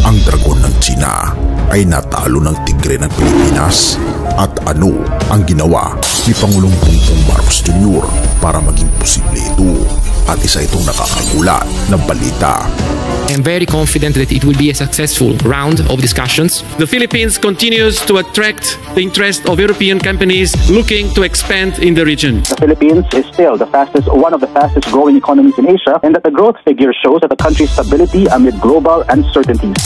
Ang dragon ng China ay natalo ng tigre ng Pilipinas. At ano ang ginawa ni Pangulong Bongbong Marcos Jr. para maging posible ito? At isa itong nakakagulat na balita. I am very confident that it will be a successful round of discussions. The Philippines continues to attract the interest of European companies looking to expand in the region. The Philippines is still one of the fastest growing economies in Asia, and that the growth figure shows that the country's stability amid global uncertainties.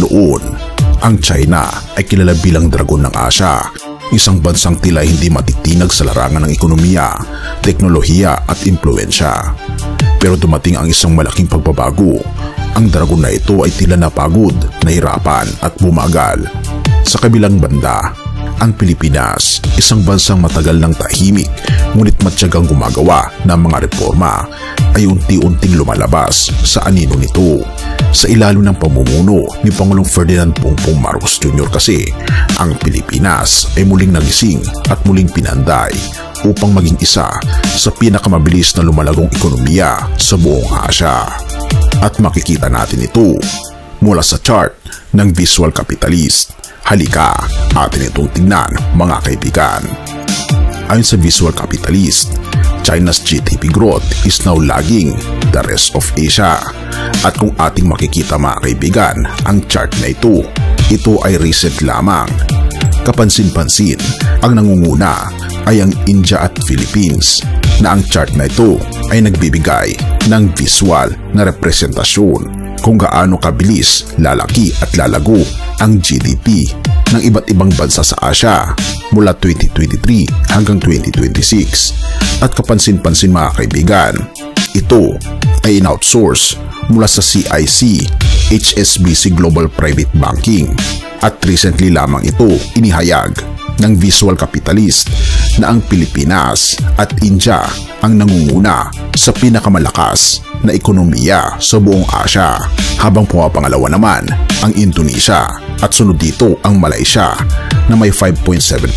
Noon, ang China ay kilala bilang dragon ng Asya, isang bansang tila hindi matitinag sa larangan ng ekonomiya, teknolohiya at impluensya. Pero dumating ang isang malaking pagbabago. Ang dragon na ito ay tila napagod, nahirapan at bumagal. Sa kabilang banda, ang Pilipinas, isang bansang matagal ng tahimik ngunit matyagang gumagawa ng mga reforma, ay unti-unting lumalabas sa anino nito. Sa ilalim ng pamumuno ni Pangulong Ferdinand Bongbong Marcos Jr. kasi, ang Pilipinas ay muling nagising at muling pinanday upang maging isa sa pinakamabilis na lumalagong ekonomiya sa buong Asya. At makikita natin ito mula sa chart ng Visual Capitalist. Halika, atin itong tingnan mga kaibigan. Ayon sa Visual Capitalist, China's GDP growth is now lagging the rest of Asia. At kung ating makikita mga kaibigan, ang chart na ito ay recent lamang. Kapansin-pansin, ang nangunguna ay ang India at Philippines, na ang chart na ito ay nagbibigay ng visual na representasyon kung gaano kabilis lalaki at lalago ang GDP ng iba't ibang bansa sa Asya mula 2023 hanggang 2026. At kapansin-pansin mga kaibigan, ito ay in-outsource mula sa CIC, HSBC Global Private Banking, at recently lamang ito inihayag ng Visual Capitalist na ang Pilipinas at India ang nangunguna sa pinakamalakas na ekonomiya sa buong Asya, habang pumapangalawa naman ang Indonesia at sunod dito ang Malaysia na may 5.7%,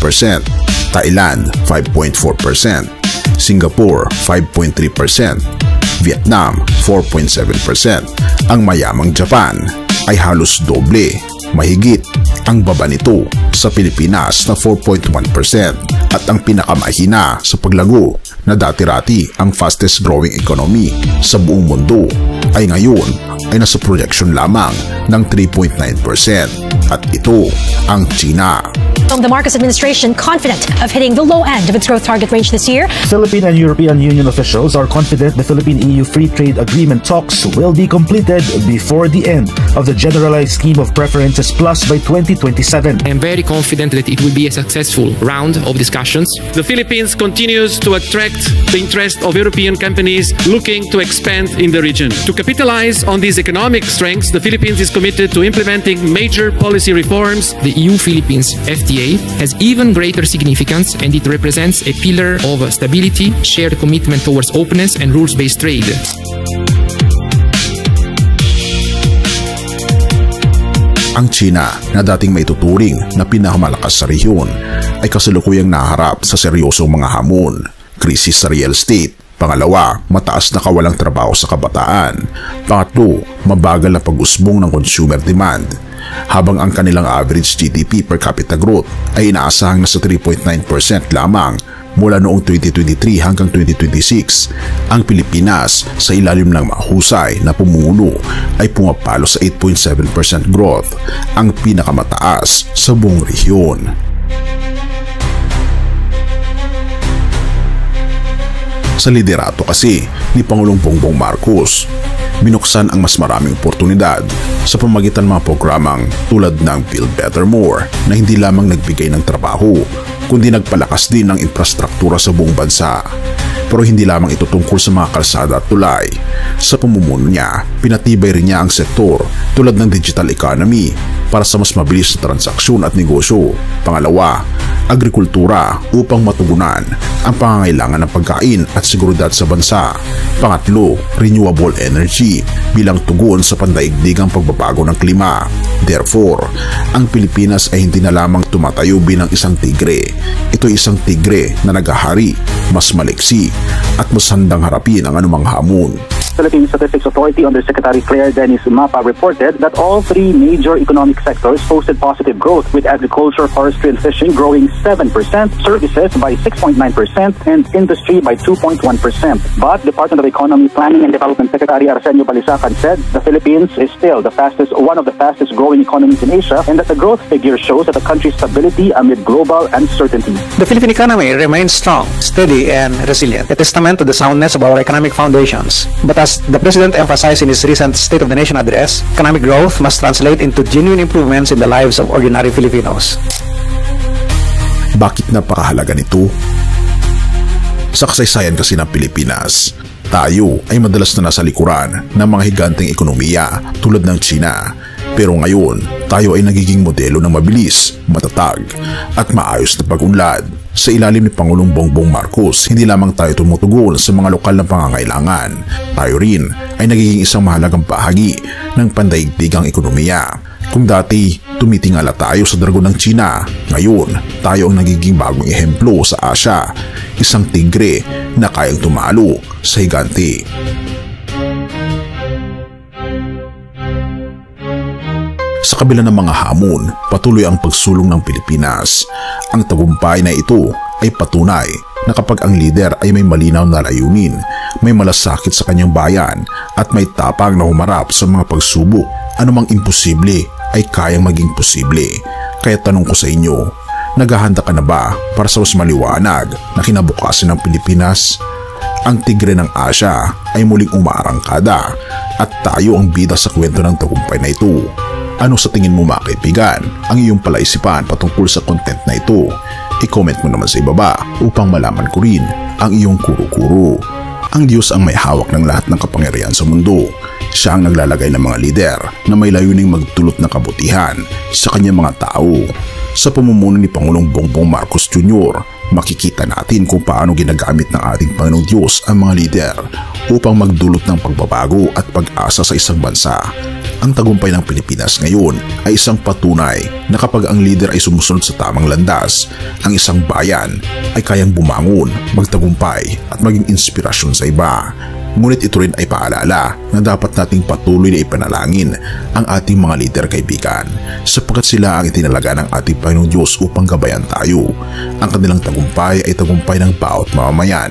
Thailand 5.4%, Singapore 5.3%, Vietnam 4.7%, ang mayamang Japan ay halos doble, mahigit ang baba nito sa Pilipinas na 4.1%, at ang pinakamahina sa paglago na dati-rati ang fastest growing economy sa buong mundo ay ngayon ay nasa projection lamang ng 3.9%, at ito ang China. The Marcos administration confident of hitting the low end of its growth target range this year. Philippine and European Union officials are confident the Philippine-EU Free Trade Agreement talks will be completed before the end of the Generalized Scheme of Preferences Plus by 2027. I am very confident that it will be a successful round of discussions. The Philippines continues to attract the interest of European companies looking to expand in the region. To capitalize on these economic strengths, the Philippines is committed to implementing major policy reforms. The EU-Philippines FTA has even greater significance, and it represents a pillar of stability, shared commitment towards openness and rules-based trade. Ang China, na dating maituturing na pinakamalakas sa rehiyon, ay kasalukuyang naharap sa seryosong mga hamon, krisis sa real estate. Pangalawa, mataas na kawalang trabaho sa kabataan. Pangatlo, mabagal na pag-usbong ng consumer demand. Habang ang kanilang average GDP per capita growth ay inaasahang nasa 3.9% lamang mula noong 2023 hanggang 2026, ang Pilipinas sa ilalim ng mahusay na pumuno ay pumapalo sa 8.7% growth, ang pinakamataas sa buong rehiyon. Sa liderato kasi ni Pangulong Bongbong Marcos, binuksan ang mas maraming oportunidad sa pamamagitan ng mga programang tulad ng Build Better More na hindi lamang nagbigay ng trabaho, kundi nagpalakas din ng infrastruktura sa buong bansa. Pero hindi lamang ito tungkol sa mga kalsada at tulay. Sa pamumuno niya, pinatibay rin niya ang sektor tulad ng digital economy para sa mas mabilis na transaksyon at negosyo. Pangalawa, agrikultura upang matugunan ang pangangailangan ng pagkain at seguridad sa bansa. Pangatlo, renewable energy bilang tugon sa pandaigdigang pagbabago ng klima. Therefore, ang Pilipinas ay hindi na lamang tumatayo bilang isang tigre. Ito ay isang tigre na naghahari, mas maliksi at mas handang harapin ang anumang hamon. Philippine Statistics Authority under Secretary Claire Dennis Mapa reported that all three major economic sectors posted positive growth, with agriculture, forestry, and fishing growing 7%, services by 6.9%, and industry by 2.1%. But Department of Economy, Planning and Development Secretary Arsenio Balisacan said the Philippines is still one of the fastest growing economies in Asia, and that the growth figure shows that the country's stability amid global uncertainty. The Philippine economy remains strong, steady, and resilient, a testament to the soundness of our economic foundations. But as the President emphasized in his recent State of the Nation address, economic growth must translate into genuine improvements in the lives of ordinary Filipinos. Bakit napakahalaga nito? Sa kasaysayan kasi ng Pilipinas, tayo ay madalas na nasa likuran ng mga higanteng ekonomiya tulad ng China. Pero ngayon, tayo ay nagiging modelo ng mabilis, matatag at maayos na pag-unlad. Sa ilalim ni Pangulong Bongbong Marcos, hindi lamang tayo tumutugon sa mga lokal na pangangailangan. Tayo rin ay nagiging isang mahalagang bahagi ng pandaigdigang ekonomiya. Kung dati, tumitingala tayo sa dragon ng China, ngayon tayo ang nagiging bagong ehemplo sa Asia, isang tigre na kayang tumalo sa higante. Sa kabila ng mga hamon, patuloy ang pagsulong ng Pilipinas. Ang tagumpay na ito ay patunay na kapag ang lider ay may malinaw na layunin, may malasakit sa kanyang bayan at may tapang na humarap sa mga pagsubok, anumang imposible ay kayang maging posible. Kaya tanong ko sa inyo, naghahanda ka na ba para sa mas maliwanag na kinabukasan ng Pilipinas? Ang tigre ng Asia ay muling umaarangkada at tayo ang bida sa kwento ng tagumpay na ito. Ano sa tingin mo mga kaibigan ang iyong palaisipan patungkol sa content na ito? I-comment mo naman sa ibaba upang malaman ko rin ang iyong kuro-kuro. Ang Diyos ang may hawak ng lahat ng kapangyarihan sa mundo. Siya ang naglalagay ng mga lider na may layuning magdulot ng kabutihan sa kanyang mga tao. Sa pamumuno ni Pangulong Bongbong Marcos Jr., makikita natin kung paano ginagamit ng ating Panginoong Diyos ang mga lider upang magdulot ng pagbabago at pag-asa sa isang bansa. Ang tagumpay ng Pilipinas ngayon ay isang patunay na kapag ang lider ay sumusunod sa tamang landas, ang isang bayan ay kayang bumangon, magtagumpay at maging inspirasyon sa iba. Ngunit ito rin ay paalala na dapat nating patuloy na ipanalangin ang ating mga lider kaibigan, sapagkat sila ang itinalaga ng ating Panginoong Diyos upang gabayan tayo. Ang kanilang tagumpay ay tagumpay ng bawat mamamayan.